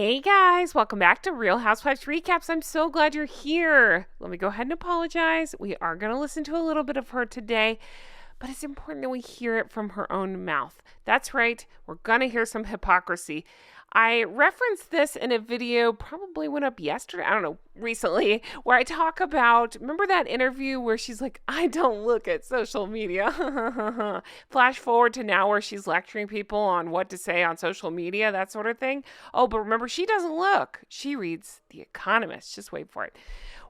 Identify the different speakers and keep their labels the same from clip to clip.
Speaker 1: Hey guys, welcome back to Real Housewives Recaps. I'm so glad you're here. Let me go ahead and apologize. We are going to listen to a little bit of her today, but it's important that we hear it from her own mouth. That's right, we're going to hear some hypocrisy. I referenced this in a video, probably went up yesterday, I don't know, recently, where I talk about, remember that interview where she's like, I don't look at social media. Flash forward to now where she's lecturing people on what to say on social media, that sort of thing. Oh, but remember, she doesn't look. She reads The Economist. Just wait for it.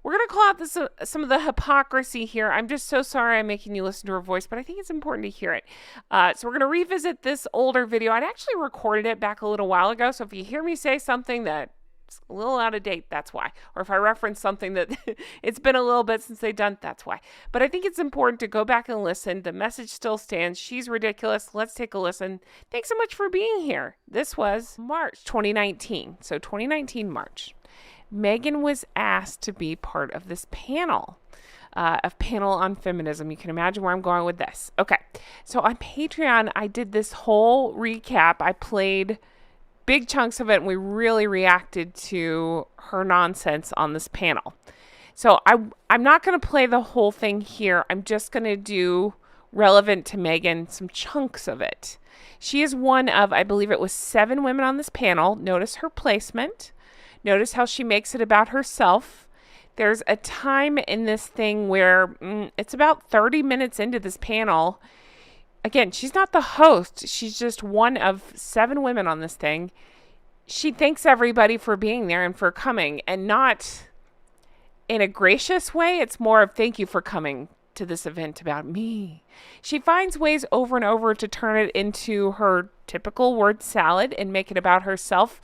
Speaker 1: We're going to call out some of the hypocrisy here. I'm just so sorry I'm making you listen to her voice, but I think it's important to hear it. So we're going to revisit this older video. I'd actually recorded it back a little while ago, so if you hear me say something that's a little out of date, that's why. Or if I reference something that it's been a little bit since they've done, that's why. But I think it's important to go back and listen. The message still stands. She's ridiculous. Let's take a listen. Thanks so much for being here. This was March 2019. So 2019 March. Meghan was asked to be part of this panel, a panel on feminism. You can imagine where I'm going with this. Okay, so on Patreon, I did this whole recap. I played big chunks of it, and we really reacted to her nonsense on this panel. So I'm not going to play the whole thing here. I'm just going to do relevant to Meghan, some chunks of it. She is one of, I believe it was 7 women on this panel. Notice her placement. Notice how she makes it about herself. There's a time in this thing where it's about 30 minutes into this panel. Again, she's not the host. She's just one of 7 women on this thing. She thanks everybody for being there and for coming, and not in a gracious way. It's more of thank you for coming to this event about me. She finds ways over and over to turn it into her typical word salad and make it about herself.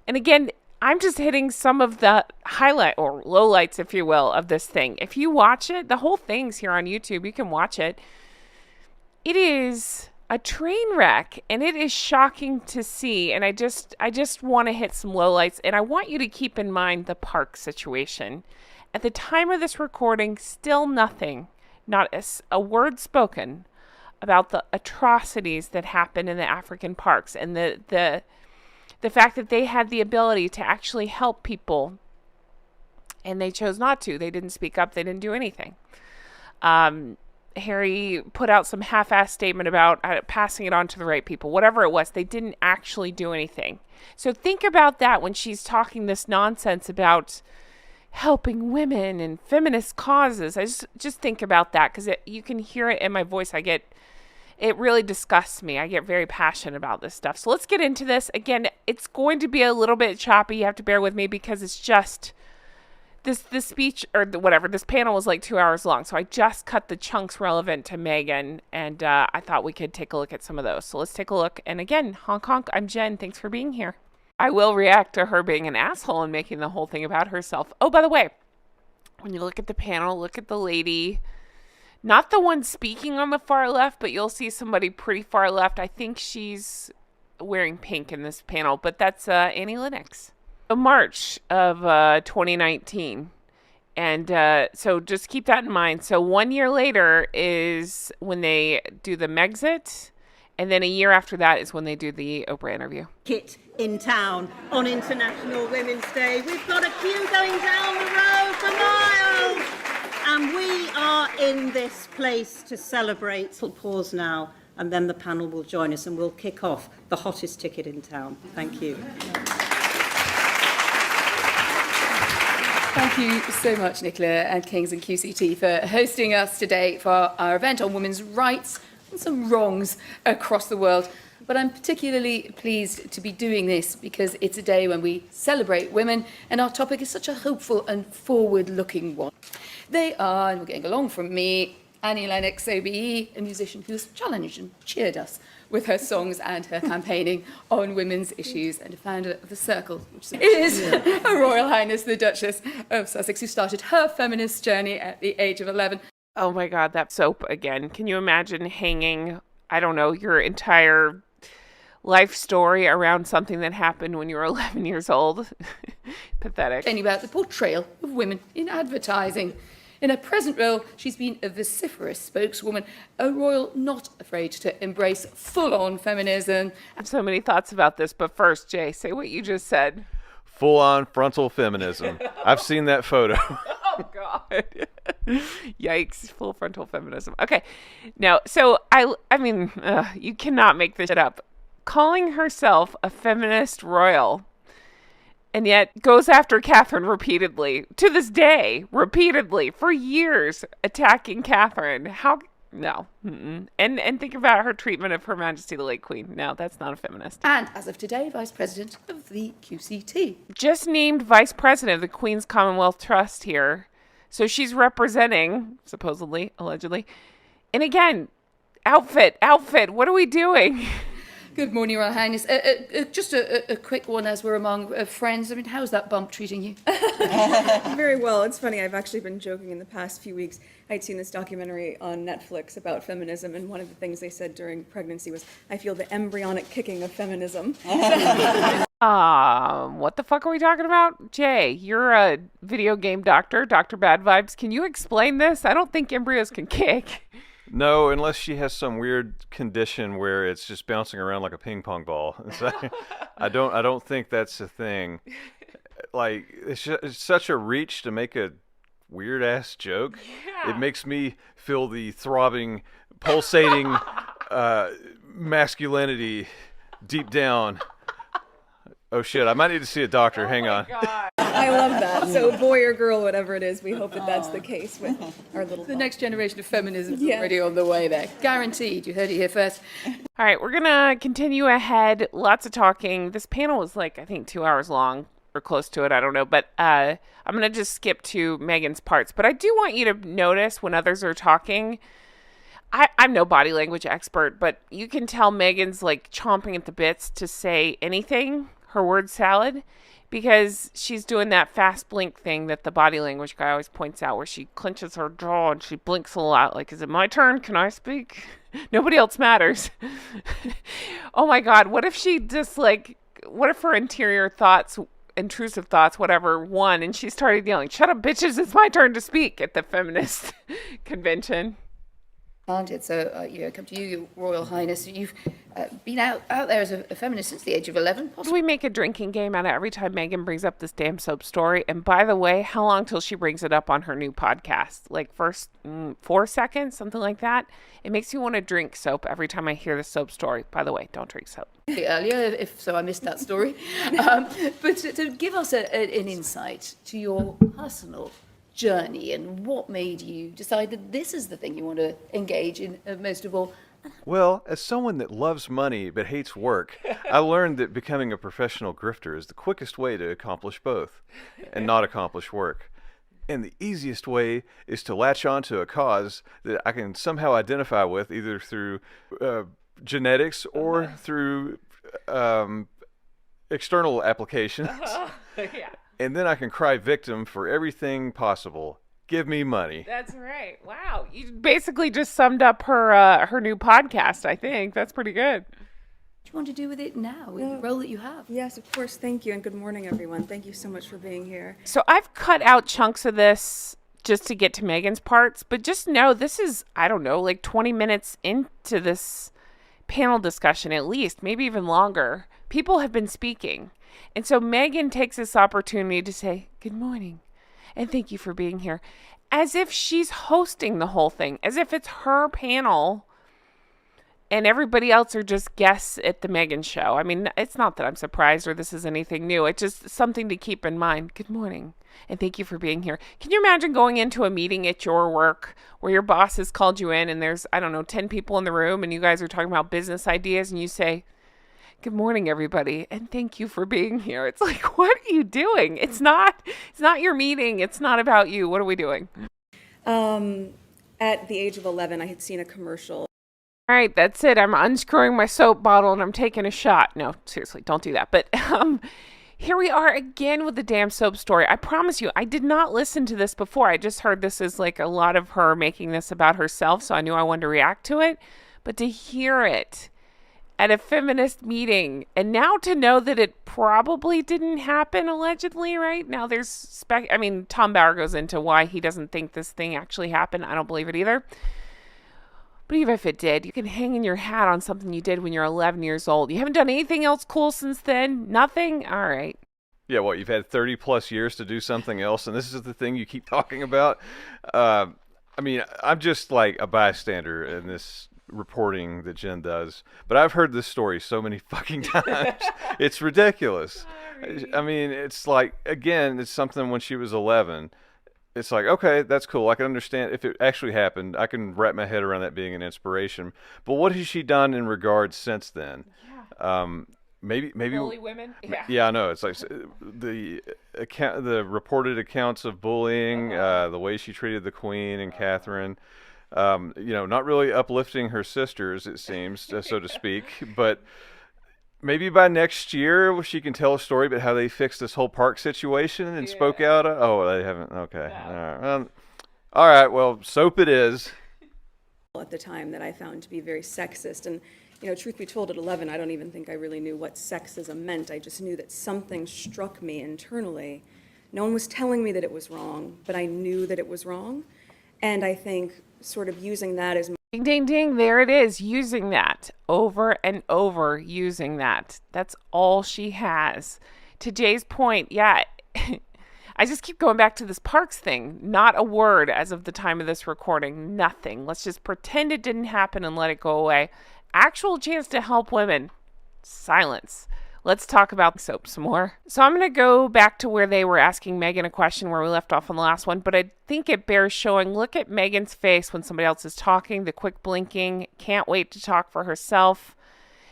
Speaker 1: And again, I'm just hitting some of the highlight or lowlights, if you will, of this thing. If you watch it, the whole thing's here on YouTube. You can watch it. It is a train wreck, and it is shocking to see. And I just want to hit some lowlights, and I want you to keep in mind the park situation. At the time of this recording, still nothing, not a word spoken about the atrocities that happen in the African parks and the fact that they had the ability to actually help people, and they chose not to. They didn't speak up. They didn't do anything. Harry put out some half-assed statement about passing it on to the right people. Whatever it was, they didn't actually do anything. So think about that when she's talking this nonsense about helping women and feminist causes. I just think about that because you can hear it in my voice. It really disgusts me. I get very passionate about this stuff. So let's get into this. Again, it's going to be a little bit choppy. You have to bear with me because it's just this speech or whatever. This panel was like 2 hours long. So I just cut the chunks relevant to Meghan, and I thought we could take a look at some of those. So let's take a look. And again, honk honk, I'm Jen. Thanks for being here. I will react to her being an asshole and making the whole thing about herself. Oh, by the way, when you look at the panel, look at the lady. Not the one speaking on the far left, but you'll see somebody pretty far left. I think she's wearing pink in this panel, but that's Annie Lennox. March of 2019. And so just keep that in mind. So 1 year later is when they do the Megxit. And then a year after that is when they do the Oprah interview.
Speaker 2: Kit in town on International Women's Day. We've got a queue going down the road for miles. And we are in this place to celebrate. We'll pause now, and then the panel will join us, and we'll kick off the hottest ticket in town. Thank you.
Speaker 3: Thank you so much, Nicola and Kings and QCT, for hosting us today for our event on women's rights and some wrongs across the world. But I'm particularly pleased to be doing this because it's a day when we celebrate women, and our topic is such a hopeful and forward-looking one. They are, and we're getting along from me, Annie Lennox, OBE, a musician who's challenged and cheered us with her songs and her campaigning on women's issues, and a founder of The Circle, which is Her Royal Highness the Duchess of Sussex, who started her feminist journey at the age of 11.
Speaker 1: Oh my God, that soap again. Can you imagine hanging, I don't know, your entire life story around something that happened when you were 11 years old? Pathetic.
Speaker 3: Talking about the portrayal of women in advertising. In her present role, she's been a vociferous spokeswoman, a royal not afraid to embrace full-on feminism.
Speaker 1: I have so many thoughts about this, but first, Jay, say what you just said.
Speaker 4: full-on frontal feminism. I've seen that photo.
Speaker 1: Oh, God. Yikes. Full frontal feminism. Okay. No, so I mean, you cannot make this shit up. Calling herself a feminist royal and yet goes after Catherine repeatedly, to this day, repeatedly, for years, attacking Catherine. How? No. Mm-mm. And think about her treatment of Her Majesty the late Queen. No, that's not a feminist.
Speaker 3: And as of today, Vice President of the QCT.
Speaker 1: Just named Vice President of the Queen's Commonwealth Trust here. So she's representing, supposedly, allegedly. And again, outfit. What are we doing?
Speaker 3: Good morning, Royal Highness. Just a quick one as we're among friends. I mean, how's that bump treating you?
Speaker 5: Very well. It's funny, I've actually been joking in the past few weeks. I'd seen this documentary on Netflix about feminism, and one of the things they said during pregnancy was, I feel the embryonic kicking of feminism.
Speaker 1: What the fuck are we talking about? Jay, you're a video game doctor, Dr. Bad Vibes. Can you explain this? I don't think embryos can kick.
Speaker 4: No, unless she has some weird condition where it's just bouncing around like a ping pong ball. So, I don't think that's a thing. Like, it's such a reach to make a weird ass joke.
Speaker 1: Yeah.
Speaker 4: It makes me feel the throbbing, pulsating masculinity deep down. Oh shit! I might need to see a doctor. Hang on.
Speaker 1: God.
Speaker 5: I love that. So boy or girl, whatever it is, we hope that that's the case with our little...
Speaker 3: The next generation of feminism is
Speaker 5: Yes.
Speaker 3: already on the way there. Guaranteed. You heard it here first.
Speaker 1: All right, we're going to continue ahead. Lots of talking. This panel was like, I think, 2 hours long or close to it. I don't know. But I'm going to just skip to Meghan's parts. But I do want you to notice when others are talking, I'm no body language expert, but you can tell Meghan's like chomping at the bits to say anything, her word salad, because she's doing that fast blink thing that the body language guy always points out, where she clenches her jaw and she blinks a lot. Like, is it my turn? Can I speak? Nobody else matters. Oh my God. What if she just what if her interior thoughts, intrusive thoughts, whatever, won and she started yelling, "Shut up, bitches, it's my turn to speak" at the feminist convention?
Speaker 3: Aren't it? So, come to you, Your Royal Highness. You've been out there as a feminist since the age of 11,
Speaker 1: Do
Speaker 3: possibly.
Speaker 1: we make a drinking game out of every time Meghan brings up this damn soap story? And by the way, how long till she brings it up on her new podcast? Like first 4 seconds, something like that? It makes me want to drink soap every time I hear the soap story. By the way, don't drink soap.
Speaker 3: Earlier, if so, I missed that story. But to give us an insight to your personal journey and what made you decide that this is the thing you want to engage in most of all.
Speaker 4: Well, as someone that loves money but hates work, I learned that becoming a professional grifter is the quickest way to accomplish both and not accomplish work. And the easiest way is to latch on to a cause that I can somehow identify with, either through genetics or through external applications.
Speaker 1: Yeah.
Speaker 4: And then I can cry victim for everything possible. Give me money.
Speaker 1: That's right. Wow. You basically just summed up her new podcast, I think. That's pretty good.
Speaker 3: What do you want to do with it now, with the role that you have?
Speaker 5: Yes, of course. Thank you, and good morning, everyone. Thank you so much for being here.
Speaker 1: So I've cut out chunks of this just to get to Meghan's parts, but just know this is, I don't know, like 20 minutes into this panel discussion at least, maybe even longer. People have been speaking. And so Meghan takes this opportunity to say, "Good morning, and thank you for being here," as if she's hosting the whole thing, as if it's her panel and everybody else are just guests at the Meghan show. I mean, it's not that I'm surprised or this is anything new. It's just something to keep in mind. Good morning, and thank you for being here. Can you imagine going into a meeting at your work where your boss has called you in and there's, 10 people in the room and you guys are talking about business ideas and you say, "Good morning, everybody, and thank you for being here." It's like, what are you doing? It's not your meeting. It's not about you. What are we doing?
Speaker 5: At the age of 11, I had seen a commercial.
Speaker 1: All right, that's it. I'm unscrewing my soap bottle and I'm taking a shot. No, seriously, don't do that. But here we are again with the damn soap story. I promise you, I did not listen to this before. I just heard this as like a lot of her making this about herself, so I knew I wanted to react to it. But to hear it at a feminist meeting, and now to know that it probably didn't happen, allegedly, right? Now there's Tom Bauer goes into why he doesn't think this thing actually happened. I don't believe it either. But even if it did, you can hang in your hat on something you did when you're 11 years old. You haven't done anything else cool since then? Nothing? All right.
Speaker 4: Yeah, what, you've had 30 plus years to do something else, and this is the thing you keep talking about? I mean, I'm just like a bystander in this reporting that Jen does, but I've heard this story so many fucking times. It's ridiculous. I mean, it's like, again, it's something when she was 11. It's like, okay, that's cool. I can understand if it actually happened. I can wrap my head around that being an inspiration. But what has she done in regards since then? Maybe
Speaker 1: Bully women.
Speaker 4: yeah, I know. It's like the reported accounts of bullying, the way she treated the Queen and Catherine. Not really uplifting her sisters, it seems, so to speak. But maybe by next year she can tell a story about how they fixed this whole park situation and spoke out. Oh, they haven't. Okay. All right. Well, soap it is.
Speaker 5: At the time that I found to be very sexist. And, truth be told, at 11, I don't even think I really knew what sexism meant. I just knew that something struck me internally. No one was telling me that it was wrong, but I knew that it was wrong. And I think sort of using that as...
Speaker 1: Ding, ding, ding. There it is. Using that over and over, using that. That's all she has. To Jay's point, yeah, I just keep going back to this Parks thing. Not a word as of the time of this recording. Nothing. Let's just pretend it didn't happen and let it go away. Actual chance to help women. Silence. Let's talk about soap some more. So I'm going to go back to where they were asking Meghan a question where we left off on the last one, but I think it bears showing. Look at Meghan's face when somebody else is talking, the quick blinking, can't wait to talk for herself.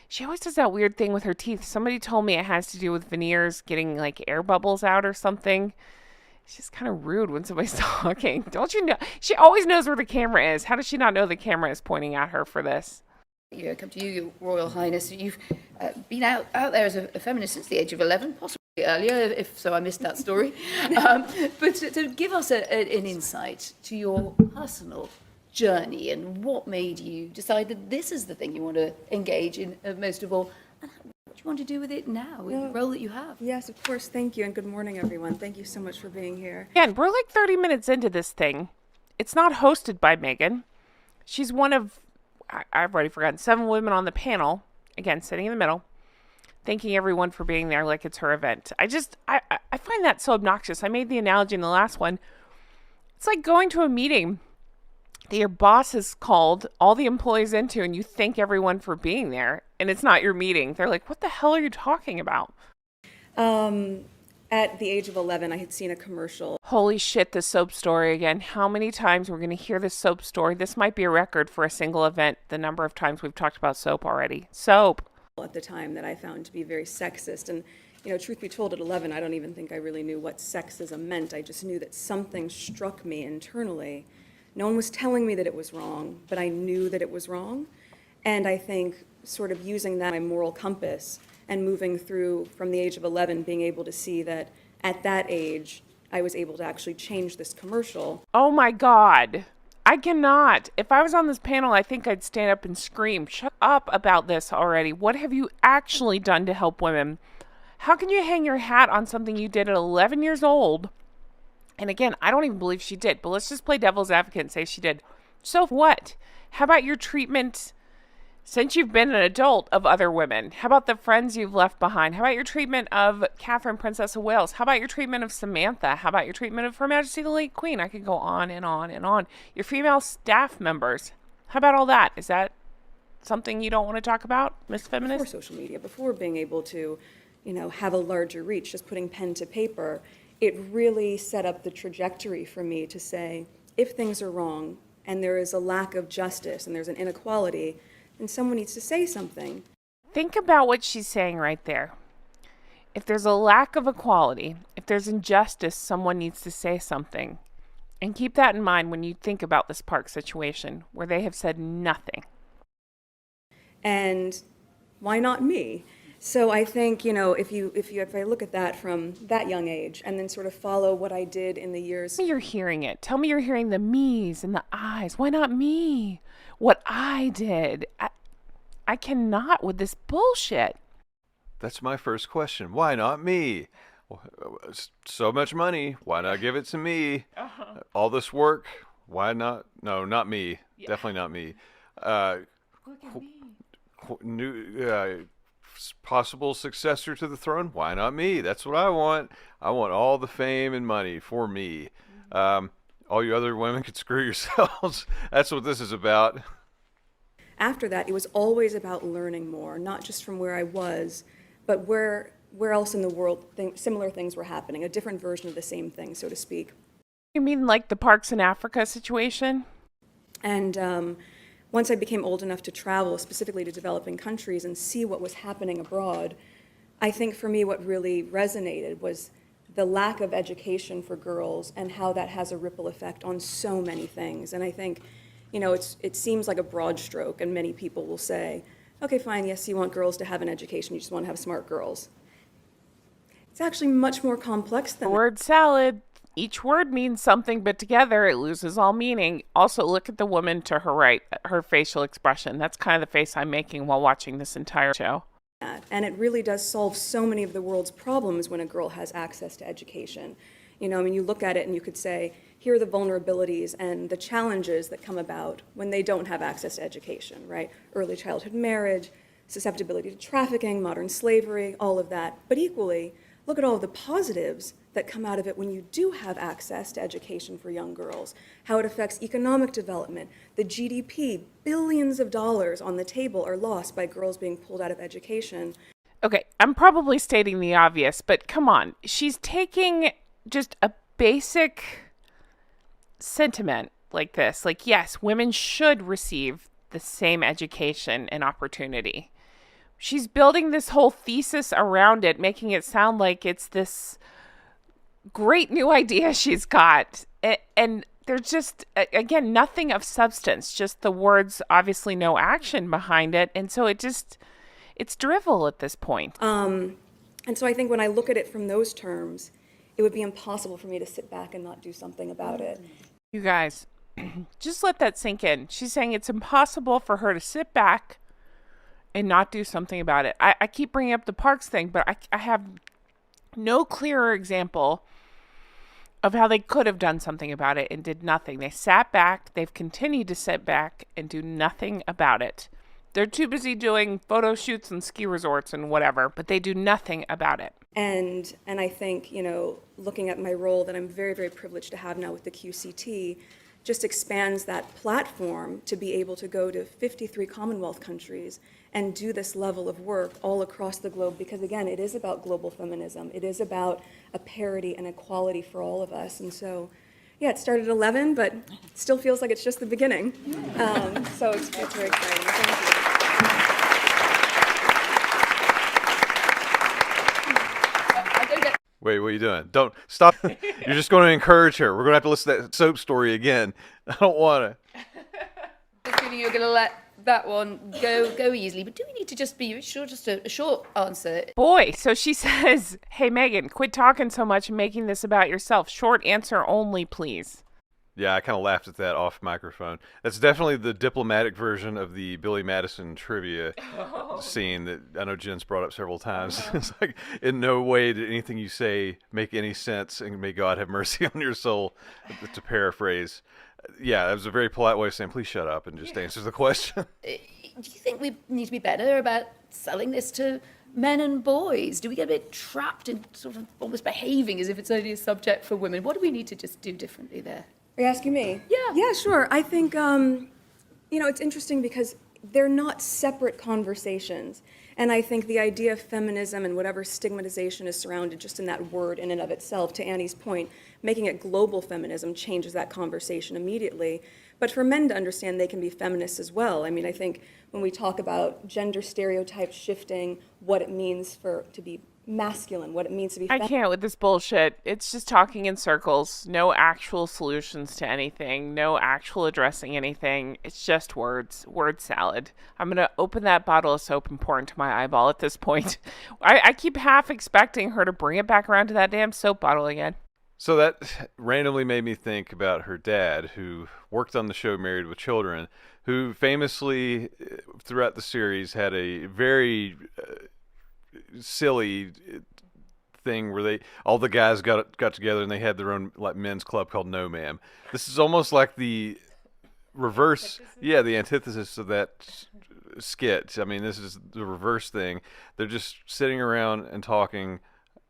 Speaker 1: She always does that weird thing with her teeth. Somebody told me it has to do with veneers getting like air bubbles out or something. It's just kind of rude when somebody's talking. Don't you know? She always knows where the camera is. How does she not know the camera is pointing at her for this?
Speaker 3: Yeah, come to you, Your Royal Highness. You've been out there as a feminist since the age of 11, possibly earlier, if so I missed that story. But to give us an insight to your personal journey and what made you decide that this is the thing you want to engage in most of all, and what you want to do with it now, with the role that you have.
Speaker 5: Yes, of course. Thank you, and good morning, everyone. Thank you so much for being here.
Speaker 1: Again, we're like 30 minutes into this thing. It's not hosted by Meghan. She's one of... I've already forgotten, 7 women on the panel, again, sitting in the middle, thanking everyone for being there like it's her event. I find that so obnoxious. I made the analogy in the last one. It's like going to a meeting that your boss has called all the employees into and you thank everyone for being there, and it's not your meeting. They're like, what the hell are you talking about?
Speaker 5: At the age of 11, I had seen a commercial.
Speaker 1: Holy shit, the soap story again. How many times we're going to hear this soap story? This might be a record for a single event, the number of times we've talked about soap already. Soap.
Speaker 5: At the time that I found to be very sexist. And, truth be told, at 11, I don't even think I really knew what sexism meant. I just knew that something struck me internally. No one was telling me that it was wrong, but I knew that it was wrong. And I think sort of using that, my moral compass, and moving through from the age of 11, being able to see that at that age, I was able to actually change this commercial.
Speaker 1: Oh my God. I cannot. If I was on this panel, I think I'd stand up and scream, shut up about this already. What have you actually done to help women? How can you hang your hat on something you did at 11 years old? And again, I don't even believe she did, but let's just play devil's advocate and say she did. So what? How about your treatment since you've been an adult of other women? How about the friends you've left behind? How about your treatment of Catherine, Princess of Wales? How about your treatment of Samantha? How about your treatment of Her Majesty the late Queen? I could go on and on and on. Your female staff members. How about all that? Is that something you don't want to talk about, Miss Feminist?
Speaker 5: Before social media, before being able to, have a larger reach, just putting pen to paper, it really set up the trajectory for me to say, if things are wrong and there is a lack of justice and there's an inequality, then someone needs to say something.
Speaker 1: Think about what she's saying right there. If there's a lack of equality, if there's injustice, someone needs to say something. And keep that in mind when you think about this park situation where they have said nothing.
Speaker 5: And why not me? So I think, if I look at that from that young age and then sort of follow what I did in the years.
Speaker 1: Tell me you're hearing it. Tell me you're hearing the me's and the I's. Why not me? What I did. I cannot with this bullshit.
Speaker 4: That's my first question. Why not me? So much money. Why not give it to me? All this work. Why not? No, not me. Yeah. Definitely not me.
Speaker 1: Look at me.
Speaker 4: possible successor to the throne. Why not me? That's what I want. I want all the fame and money for me. All you other women could screw yourselves. That's what this is about.
Speaker 5: After that, it was always about learning more, not just from where I was, but where else in the world similar things were happening, a different version of the same thing, so to speak.
Speaker 1: You mean like the Parks in Africa situation?
Speaker 5: And once I became old enough to travel, specifically to developing countries, and see what was happening abroad, I think for me what really resonated was the lack of education for girls and how that has a ripple effect on so many things. And I think, it seems like a broad stroke, and many people will say, okay, fine, yes, you want girls to have an education, you just want to have smart girls. It's actually much more complex than
Speaker 1: The word salad. Each word means something, but together it loses all meaning. Also, look at the woman to her right, her facial expression. That's kind of the face I'm making while watching this entire show.
Speaker 5: that. And it really does solve so many of the world's problems when a girl has access to education. You look at it and you could say, here are the vulnerabilities and the challenges that come about when they don't have access to education, right? Early childhood marriage, susceptibility to trafficking, modern slavery, all of that. But equally, look at all of the positives that come out of it when you do have access to education for young girls, how it affects economic development, the GDP, billions of dollars on the table are lost by girls being pulled out of education.
Speaker 1: Okay, I'm probably stating the obvious, but come on. She's taking just a basic sentiment like this. Like, yes, women should receive the same education and opportunity. She's building this whole thesis around it, making it sound like it's this great new idea she's got. And there's just, again, nothing of substance, just the words, obviously no action behind it. And so it's drivel at this point.
Speaker 5: And so I think when I look at it from those terms, it would be impossible for me to sit back and not do something about it.
Speaker 1: You guys, just let that sink in. She's saying it's impossible for her to sit back and not do something about it. I keep bringing up the parks thing, but I have no clearer example of how they could have done something about it and did nothing. They sat back. They've continued to sit back and do nothing about it. They're too busy doing photo shoots and ski resorts and whatever, but they do nothing about it.
Speaker 5: And I think, looking at my role that I'm very, very privileged to have now with the QCT, just expands that platform to be able to go to 53 Commonwealth countries and do this level of work all across the globe, because again, it is about global feminism. It is about a parity and equality for all of us. And so, yeah, it started at 11, but it still feels like it's just the beginning. So it's very exciting. Thank you.
Speaker 4: Wait, what are you doing? Don't stop. You're just going to encourage her. We're going to have to listen to that soap story again. I don't want to.
Speaker 3: The feeling you're going to let that one go easily, but do we need to just be sure, just a short answer?
Speaker 1: Boy, so she says, hey, Meghan, quit talking so much and making this about yourself. Short answer only, please.
Speaker 4: Yeah, I kind of laughed at that off microphone. That's definitely the diplomatic version of the Billy Madison trivia scene that I know Jen's brought up several times. It's like, in no way did anything you say make any sense, and may God have mercy on your soul, to paraphrase. Yeah, that was a very polite way of saying, please shut up and just answer the question.
Speaker 3: Do you think we need to be better about selling this to men and boys? Do we get a bit trapped in sort of almost behaving as if it's only a subject for women? What do we need to just do differently there?
Speaker 5: Are you asking me?
Speaker 3: Yeah.
Speaker 5: Yeah, sure. I think, it's interesting because they're not separate conversations. And I think the idea of feminism and whatever stigmatization is surrounded just in that word in and of itself, to Annie's point, making it global feminism changes that conversation immediately. But for men to understand they can be feminists as well. I mean, I think when we talk about gender stereotypes shifting, what it means to be masculine, what it means to be
Speaker 1: I can't with this bullshit. It's just talking in circles. No actual solutions to anything. No actual addressing anything. It's just words. Word salad. I'm going to open that bottle of soap and pour into my eyeball at this point. I keep half expecting her to bring it back around to that damn soap bottle again.
Speaker 4: So that randomly made me think about her dad, who worked on the show Married with Children, who famously, throughout the series, had a very silly thing where all the guys got together and they had their own men's club called No Ma'am. This is almost like the reverse, the antithesis of that skit. I mean, this is the reverse thing. They're just sitting around and talking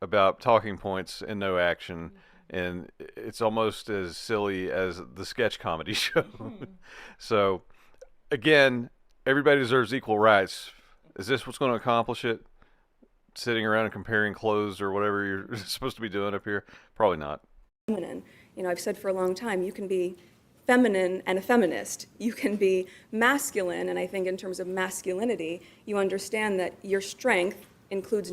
Speaker 4: about talking points and no action. And it's almost as silly as the sketch comedy show. So, again, everybody deserves equal rights. Is this what's going to accomplish it? Sitting around and comparing clothes or whatever you're supposed to be doing up here? Probably not.
Speaker 5: Feminine. I've said for a long time, you can be feminine and a feminist. You can be masculine, and I think in terms of masculinity, you understand that your strength includes.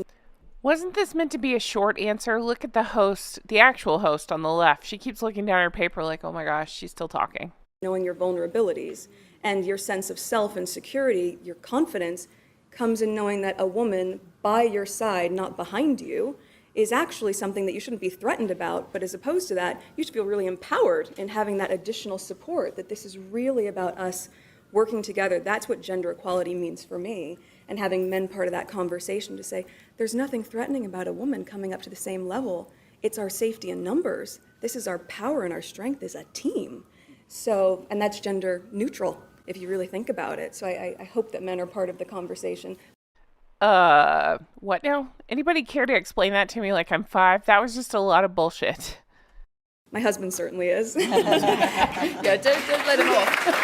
Speaker 1: Wasn't this meant to be a short answer? Look at the host, the actual host on the left. She keeps looking down at her paper like, oh my gosh, she's still talking.
Speaker 5: Knowing your vulnerabilities and your sense of self and security, your confidence comes in knowing that a woman by your side, not behind you, is actually something that you shouldn't be threatened about, but as opposed to that, you should feel really empowered in having that additional support, that this is really about us working together. That's what gender equality means for me, and having men part of that conversation to say, there's nothing threatening about a woman coming up to the same level. It's our safety in numbers. This is our power and our strength as a team. So, and that's gender neutral, if you really think about it. So I hope that men are part of the conversation.
Speaker 1: What now? Anybody care to explain that to me like I'm 5? That was just a lot of bullshit.
Speaker 5: My husband certainly is.
Speaker 3: Yeah, don't let him off.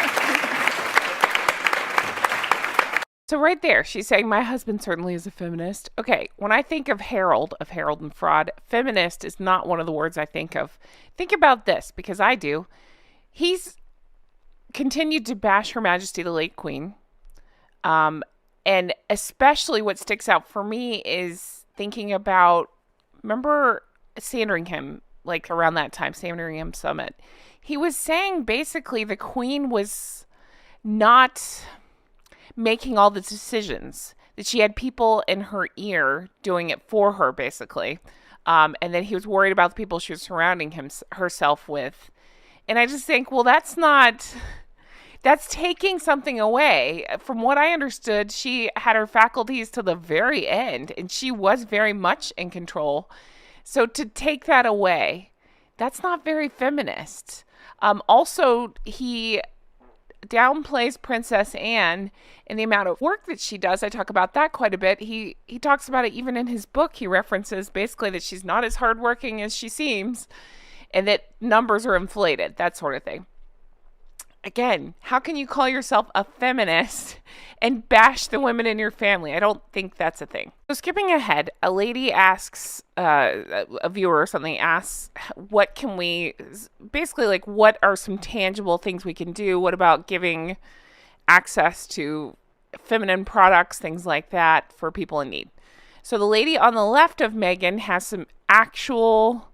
Speaker 1: So right there, she's saying my husband certainly is a feminist. Okay, when I think of Harold and Fraud, feminist is not one of the words I think of. Think about this, because I do. He's continued to bash Her Majesty the late Queen. And especially what sticks out for me is thinking about, remember Sandringham, like around that time, Sandringham Summit. He was saying basically the Queen was not making all the decisions, that she had people in her ear doing it for her, basically. And then he was worried about the people she was surrounding herself with. And I just think, well, that's taking something away. From what I understood, she had her faculties to the very end, and she was very much in control. So to take that away, that's not very feminist. Also, he downplays Princess Anne and the amount of work that she does. I talk about that quite a bit. He talks about it even in his book. He references basically that she's not as hardworking as she seems and that numbers are inflated, that sort of thing. Again, how can you call yourself a feminist and bash the women in your family? I don't think that's a thing. So skipping ahead, a lady asks, a viewer or something asks, what can we, basically like, what are some tangible things we can do? What about giving access to feminine products, things like that for people in need? So the lady on the left of Meghan has some actual...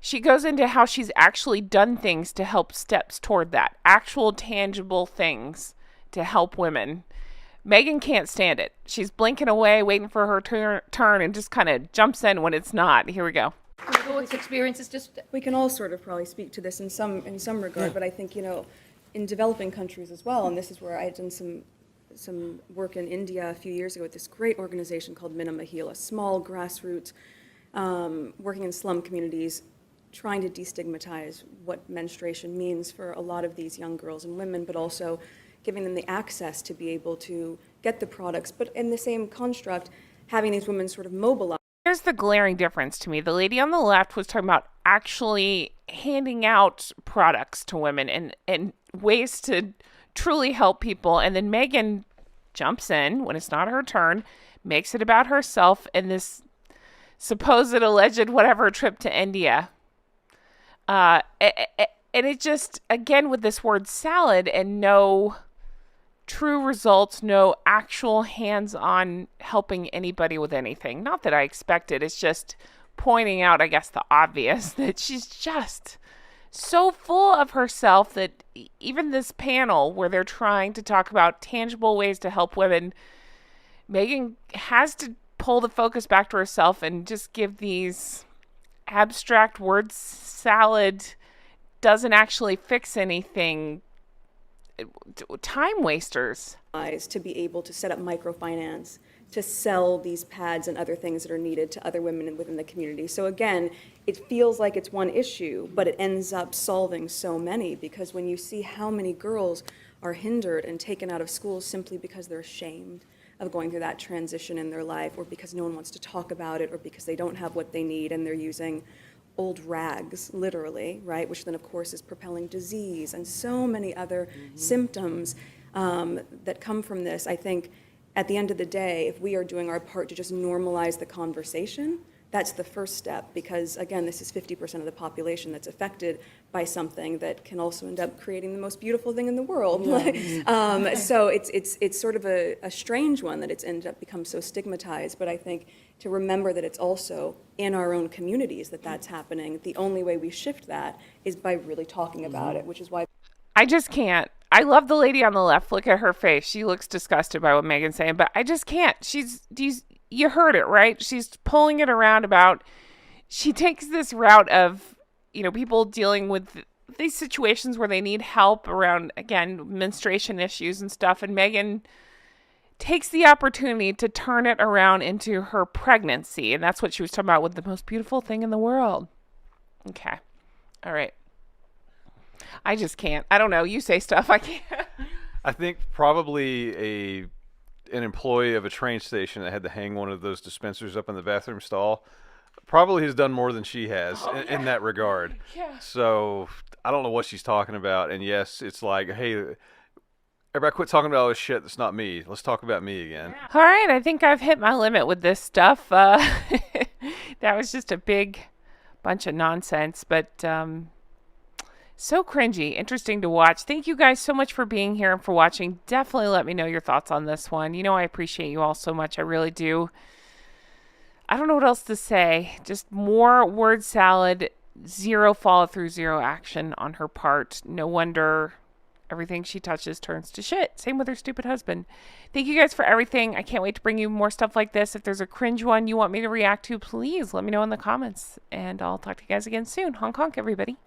Speaker 1: She goes into how she's actually done things to help steps toward that. Actual tangible things to help women. Meghan can't stand it. She's blinking away, waiting for her turn, and just kind of jumps in when it's not. Here we go.
Speaker 3: Thoughts, experiences, just...
Speaker 5: We can all sort of probably speak to this in some regard, but I think, in developing countries as well, and this is where I had done some work in India a few years ago with this great organization called Minna Mahila, small grassroots, working in slum communities, trying to destigmatize what menstruation means for a lot of these young girls and women, but also giving them the access to be able to get the products, but in the same construct, having these women sort of mobilize.
Speaker 1: Here's the glaring difference to me. The lady on the left was talking about actually handing out products to women and ways to truly help people. And then Meghan jumps in when it's not her turn, makes it about herself and this supposed alleged whatever trip to India. And it just, again, with this word salad and no true results, no actual hands-on helping anybody with anything. Not that I expect it. It's just pointing out, I guess, the obvious, that she's just so full of herself that even this panel where they're trying to talk about tangible ways to help women, Meghan has to pull the focus back to herself and just give these abstract words. Salad doesn't actually fix anything. Time wasters.
Speaker 5: To be able to set up microfinance, to sell these pads and other things that are needed to other women within the community. So again, it feels like it's one issue, but it ends up solving so many, because when you see how many girls are hindered and taken out of schools simply because they're ashamed of going through that transition in their life, or because no one wants to talk about it, or because they don't have what they need and they're using old rags, literally, right? Which then, of course, is propelling disease and so many other symptoms that come from this. I think at the end of the day, if we are doing our part to just normalize the conversation, that's the first step, because again, this is 50% of the population that's affected by something that can also end up creating the most beautiful thing in the world. So it's sort of a strange one that it's ended up become so stigmatized, but I think to remember that it's also in our own communities that that's happening. The only way we shift that is by really talking about it, which is why
Speaker 1: I just can't. I love the lady on the left. Look at her face. She looks disgusted by what Meghan's saying, but I just can't. You heard it, right? She's pulling it around about, she takes this route of, people dealing with these situations where they need help around, again, menstruation issues and stuff. And Meghan takes the opportunity to turn it around into her pregnancy. And that's what she was talking about with the most beautiful thing in the world. Okay. All right. I just can't. I don't know. You say stuff. I can't.
Speaker 4: I think probably an employee of a train station that had to hang one of those dispensers up in the bathroom stall probably has done more than she has in that regard.
Speaker 1: Yeah.
Speaker 4: So I don't know what she's talking about. And yes, it's like, hey, everybody quit talking about all this shit that's not me. Let's talk about me again.
Speaker 1: All right. I think I've hit my limit with this stuff. That was just a big bunch of nonsense, but so cringy. Interesting to watch. Thank you guys so much for being here and for watching. Definitely let me know your thoughts on this one. I appreciate you all so much. I really do. I don't know what else to say. Just more word salad, zero follow through, zero action on her part. No wonder everything she touches turns to shit. Same with her stupid husband. Thank you guys for everything. I can't wait to bring you more stuff like this. If there's a cringe one you want me to react to, please let me know in the comments. And I'll talk to you guys again soon. Honk, honk, everybody.